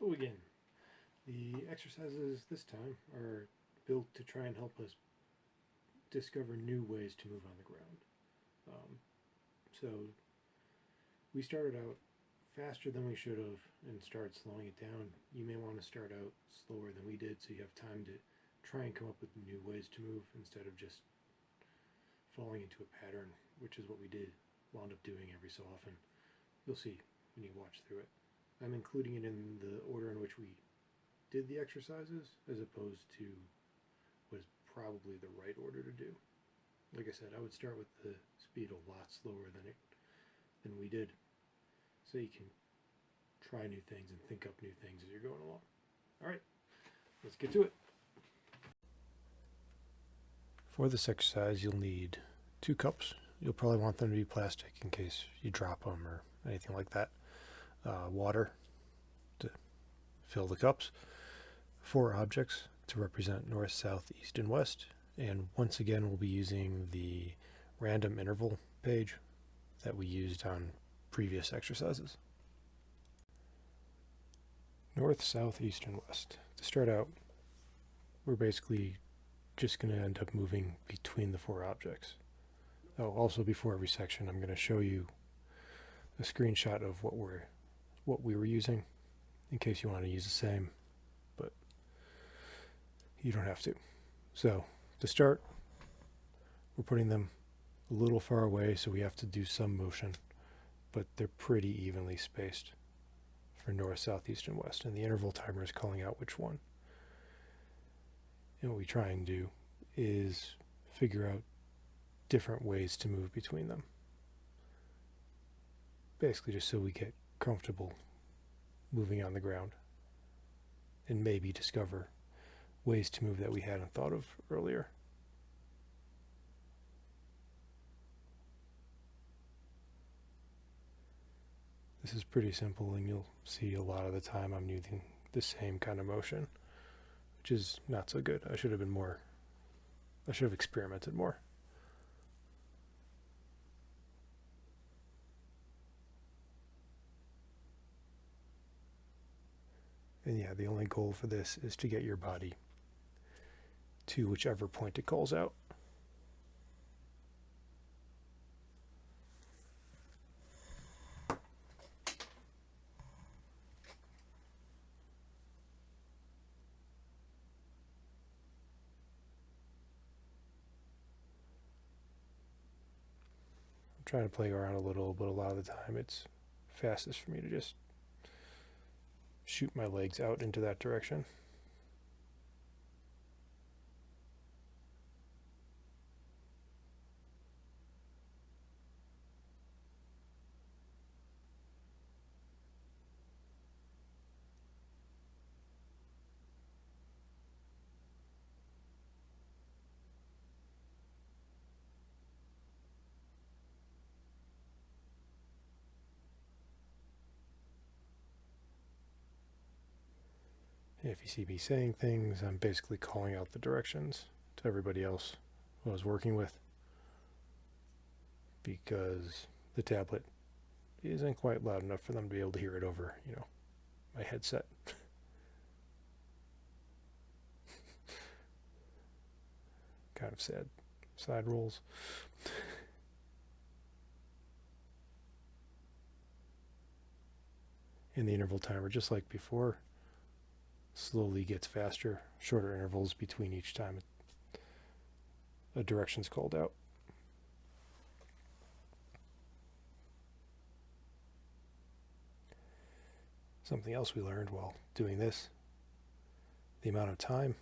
Hello again. The exercises this time are built to try and help us discover new ways to move on the ground. So we started out faster than we should have and started slowing it down. You may want to start out slower than we did so you have time to try and come up with new ways to move instead of just falling into a pattern, which is what we did wound up doing every so often. You'll see when you watch through it. I'm including it in the order in which we did the exercises as opposed to what is probably the right order to do. Like I said, I would start with the speed a lot slower than we did, so you can try new things and think up new things as you're going along. All right, let's get to it. For this exercise, you'll need 2 cups. You'll probably want them to be plastic in case you drop them or anything like that. Water to fill the cups. 4 objects to represent north, south, east, and west. And once again, we'll be using the random interval page that we used on previous exercises. North, south, east, and west. To start out, we're basically just going to end up moving between the 4 objects. Oh, also before every section, I'm going to show you a screenshot of what we were using in case you want to use the same, but you don't have to. So to start, we're putting them a little far away, so we have to do some motion, but they're pretty evenly spaced for north, south, east, and west, and the interval timer is calling out which one. And what we try and do is figure out different ways to move between them. Basically just so we get comfortable moving on the ground and maybe discover ways to move that we hadn't thought of earlier. This is pretty simple, and you'll see a lot of the time I'm using the same kind of motion, which is not so good. I should have experimented more. And yeah, the only goal for this is to get your body to whichever point it calls out. I'm trying to play around a little, but a lot of the time it's fastest for me to just shoot my legs out into that direction. If you see me saying things, I'm basically calling out the directions to everybody else who I was working with, because the tablet isn't quite loud enough for them to be able to hear it over, my headset. Kind of sad side rolls. And the interval timer, just like before, slowly gets faster, shorter intervals between each time a direction's called out. Something else we learned while doing this, the amount of time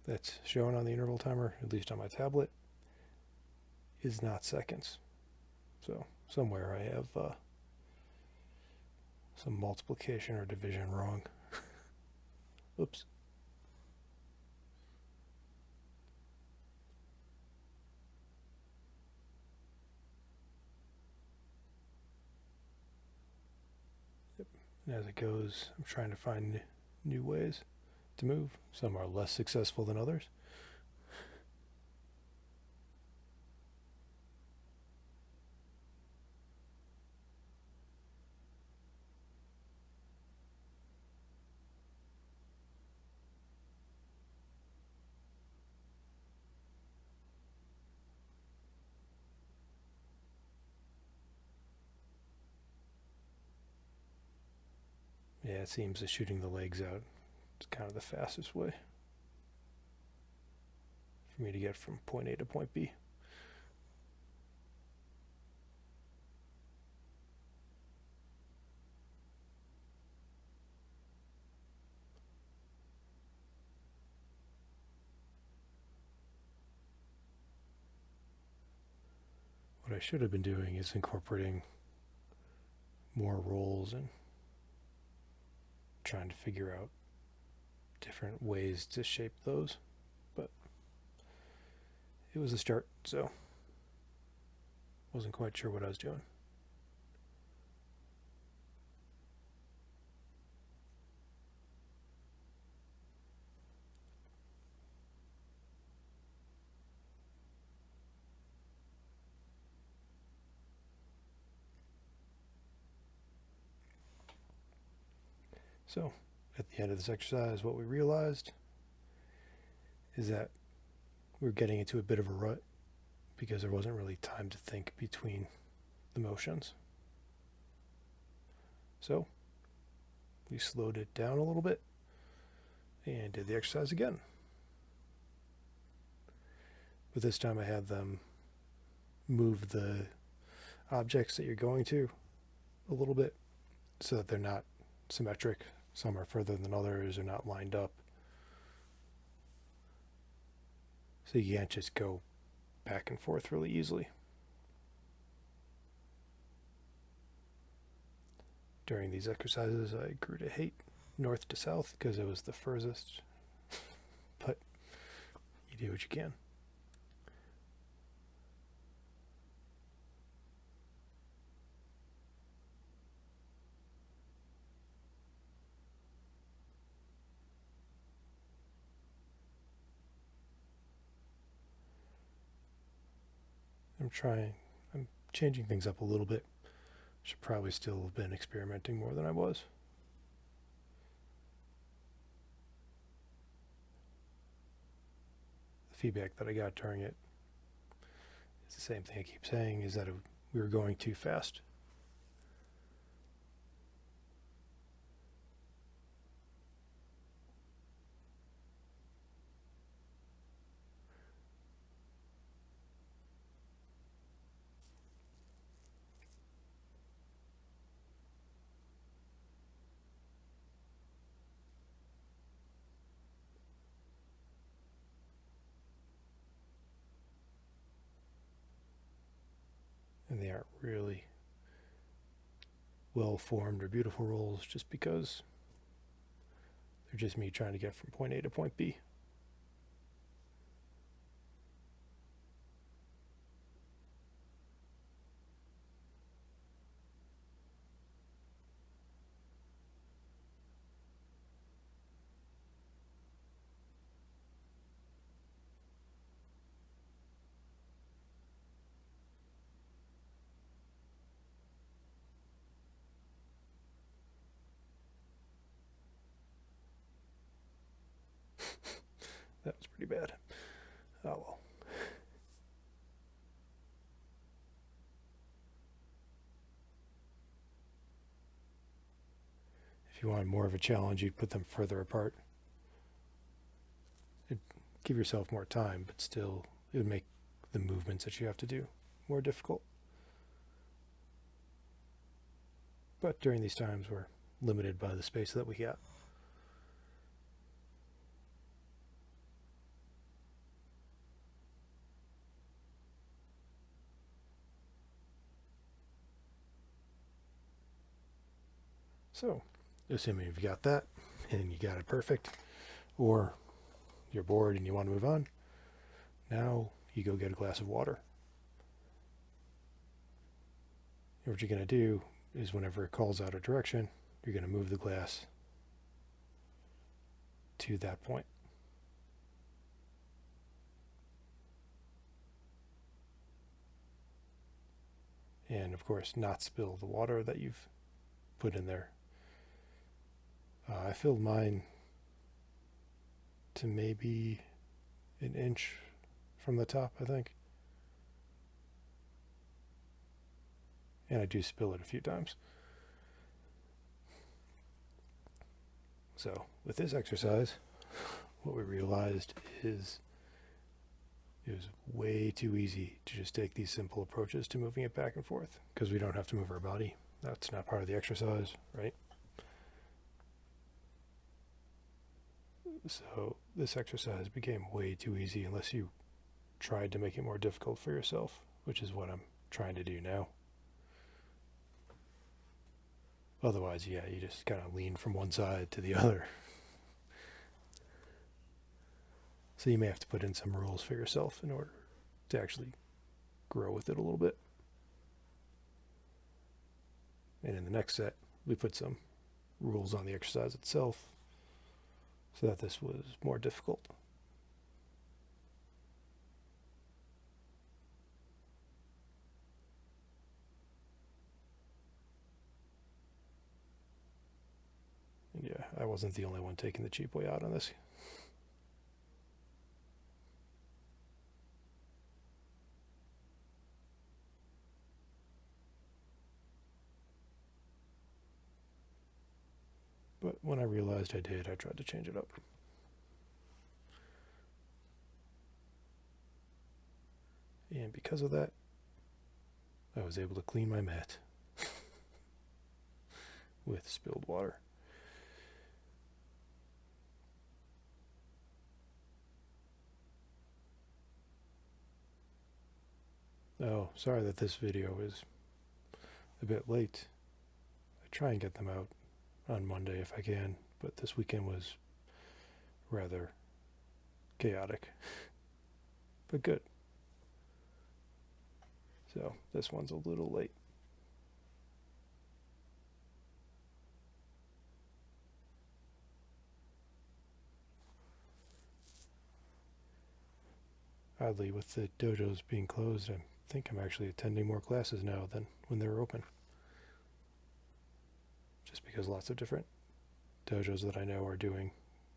that's shown on the interval timer, at least on my tablet, is not seconds. So somewhere I have some multiplication or division wrong. Oops. Yep. And as it goes, I'm trying to find new ways to move. Some are less successful than others. Yeah, it seems that shooting the legs out is kind of the fastest way for me to get from point A to point B. What I should have been doing is incorporating more rolls and trying to figure out different ways to shape those, but it was a start, so wasn't quite sure what I was doing. So, at the end of this exercise, what we realized is that we're getting into a bit of a rut because there wasn't really time to think between the motions. So, we slowed it down a little bit and did the exercise again. But this time I had them move the objects that you're going to a little bit so that they're not symmetric. Some are further than others, they're not lined up. So you can't just go back and forth really easily. During these exercises, I grew to hate north to south because it was the furthest, but you do what you can. I'm changing things up a little bit. Should probably still have been experimenting more than I was. The feedback that I got during it is the same thing I keep saying, is that we were going too fast. And they aren't really well formed or beautiful rolls just because they're just me trying to get from point A to point B. That was pretty bad. Oh well. If you wanted more of a challenge, you'd put them further apart. It'd give yourself more time, but still, it would make the movements that you have to do more difficult. But during these times, we're limited by the space that we got. So, assuming you've got that and you got it perfect, or you're bored and you want to move on, now you go get a glass of water. And what you're going to do is whenever it calls out a direction, you're going to move the glass to that point. And of course, not spill the water that you've put in there. I filled mine to maybe an inch from the top, I think. And I do spill it a few times. So with this exercise, what we realized is it was way too easy to just take these simple approaches to moving it back and forth because we don't have to move our body. That's not part of the exercise, right? So this exercise became way too easy unless you tried to make it more difficult for yourself, which is what I'm trying to do now. Otherwise, yeah, you just kind of lean from one side to the other. So you may have to put in some rules for yourself in order to actually grow with it a little bit. And in the next set, we put some rules on the exercise itself so that this was more difficult. And yeah, I wasn't the only one taking the cheap way out on this. But when I realized I did, I tried to change it up. And because of that, I was able to clean my mat with spilled water. Oh, sorry that this video is a bit late. I try and get them out on Monday if I can, but this weekend was rather chaotic, but good. So this one's a little late. Oddly, with the dojos being closed, I think I'm actually attending more classes now than when they were open. Just because lots of different dojos that I know are doing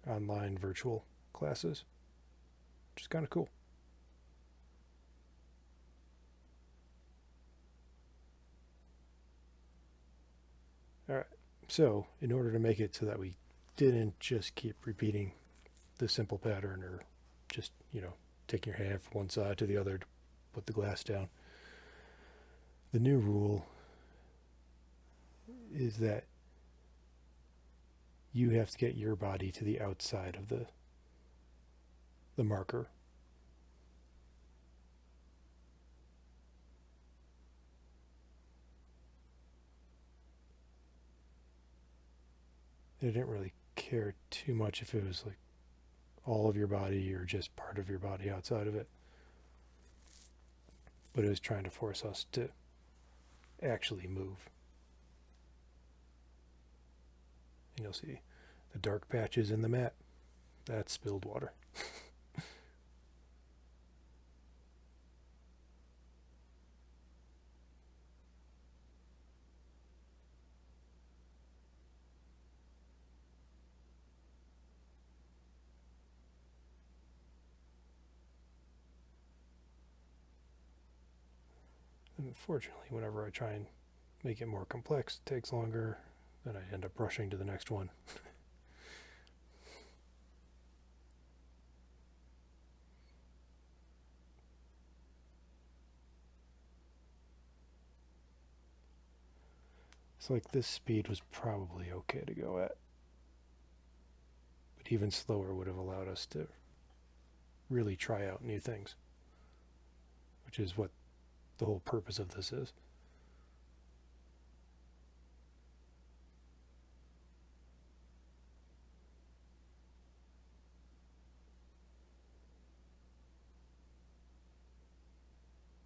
online virtual classes, which is kind of cool. Alright, so in order to make it so that we didn't just keep repeating the simple pattern or just, taking your hand from one side to the other to put the glass down, the new rule is that you have to get your body to the outside of the marker. I didn't really care too much if it was like all of your body or just part of your body outside of it. But it was trying to force us to actually move. And you'll see the dark patches in the mat. That's spilled water. Unfortunately, whenever I try and make it more complex, it takes longer, then I end up rushing to the next one. So like this speed was probably okay to go at. But even slower would have allowed us to really try out new things, which is what the whole purpose of this is.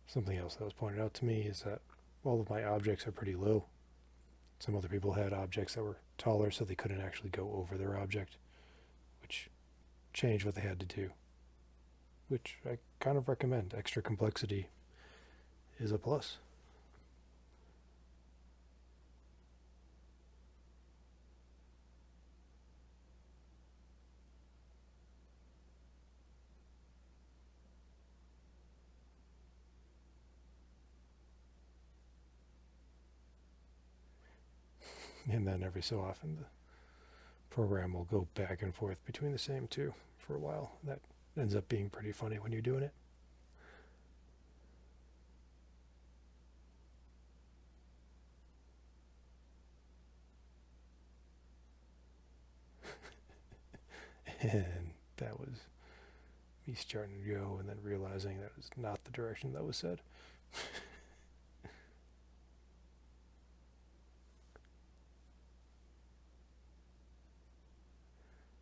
Something else that was pointed out to me is that all of my objects are pretty low. Some other people had objects that were taller so they couldn't actually go over their object, which changed what they had to do, which I kind of recommend. Extra complexity is a plus. And then every so often the program will go back and forth between the same two for a while. That ends up being pretty funny when you're doing it. And that was me starting to go and then realizing that was not the direction that was said.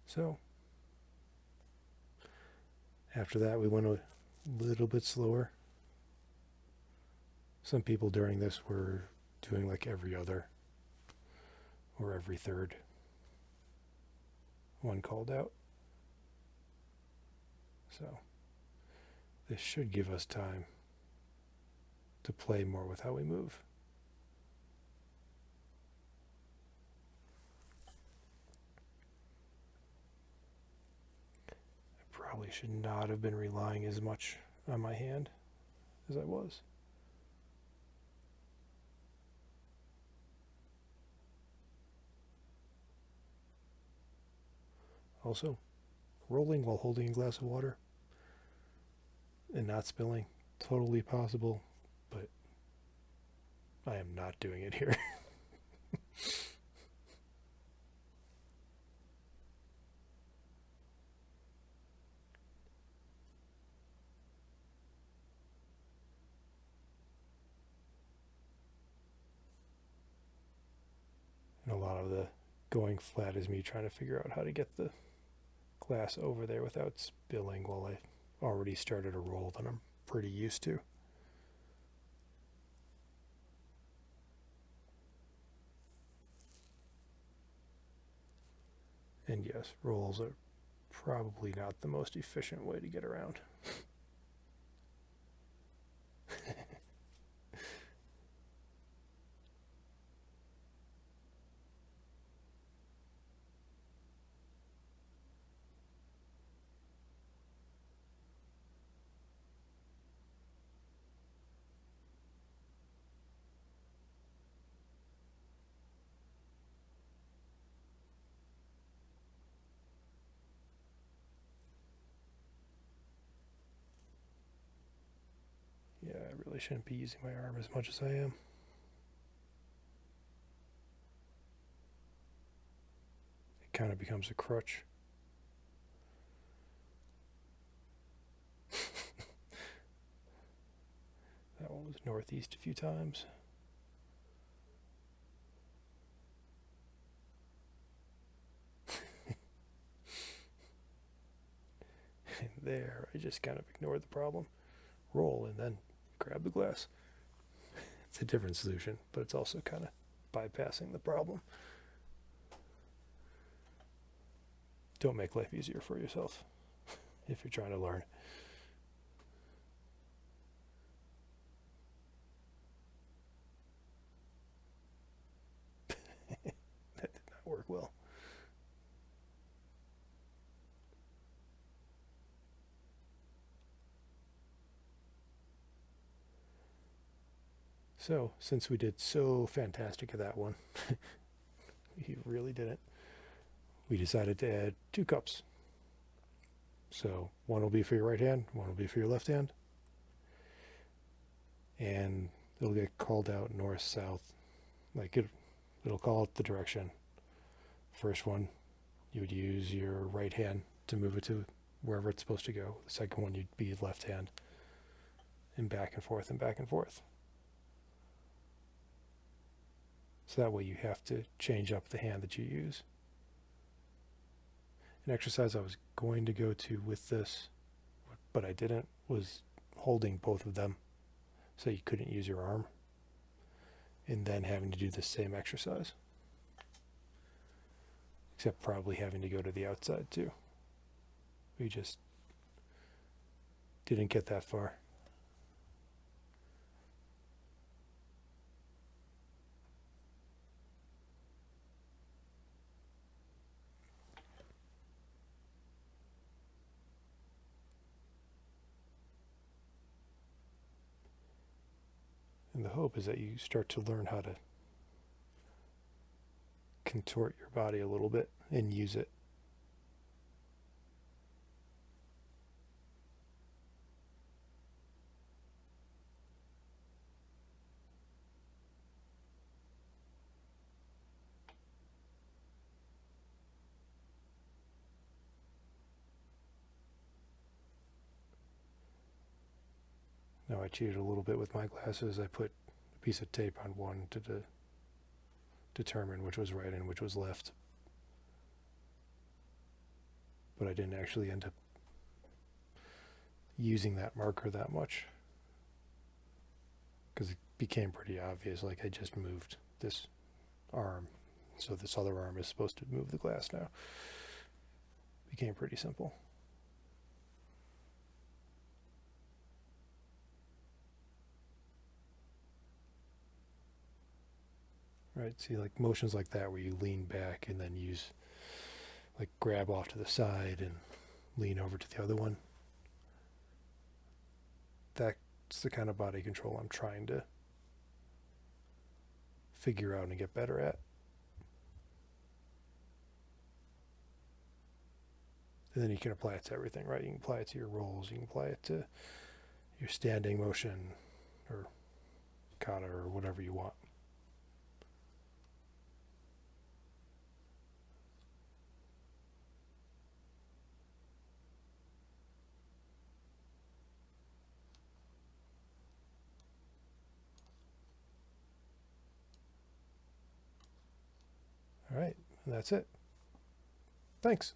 So, after that, we went a little bit slower. Some people during this were doing like every other or every third one called out. So, this should give us time to play more with how we move. Probably should not have been relying as much on my hand as I was. Also, rolling while holding a glass of water and not spilling, totally possible, but I am not doing it here. And a lot of the going flat is me trying to figure out how to get the glass over there without spilling while I already started a roll that I'm pretty used to. And yes, rolls are probably not the most efficient way to get around. Yeah, I really shouldn't be using my arm as much as I am. It kind of becomes a crutch. That one was northeast a few times. And there, I just kind of ignored the problem. Roll and then grab the glass. It's a different solution, but it's also kind of bypassing the problem. Don't make life easier for yourself if you're trying to learn. That did not work well. So, since we did so fantastic at that one, you really didn't, we decided to add 2 cups. So, one will be for your right hand, one will be for your left hand. And it'll get called out north, south. Like it'll call it the direction. First one, you would use your right hand to move it to wherever it's supposed to go. The second one, you'd be left hand. And back and forth and back and forth. So that way you have to change up the hand that you use. An exercise I was going to go to with this, but I didn't, was holding both of them so you couldn't use your arm, and then having to do the same exercise. Except probably having to go to the outside too. We just didn't get that far. And the hope is that you start to learn how to contort your body a little bit and use it. Now I cheated a little bit with my glasses. I put a piece of tape on one to determine which was right and which was left. But I didn't actually end up using that marker that much, because it became pretty obvious. Like, I just moved this arm, so this other arm is supposed to move the glass now. Became pretty simple. Right, see, like motions like that where you lean back and then use, like, grab off to the side and lean over to the other one. That's the kind of body control I'm trying to figure out and get better at. And then you can apply it to everything, right? You can apply it to your rolls, you can apply it to your standing motion or kata or whatever you want. All right, and that's it. Thanks.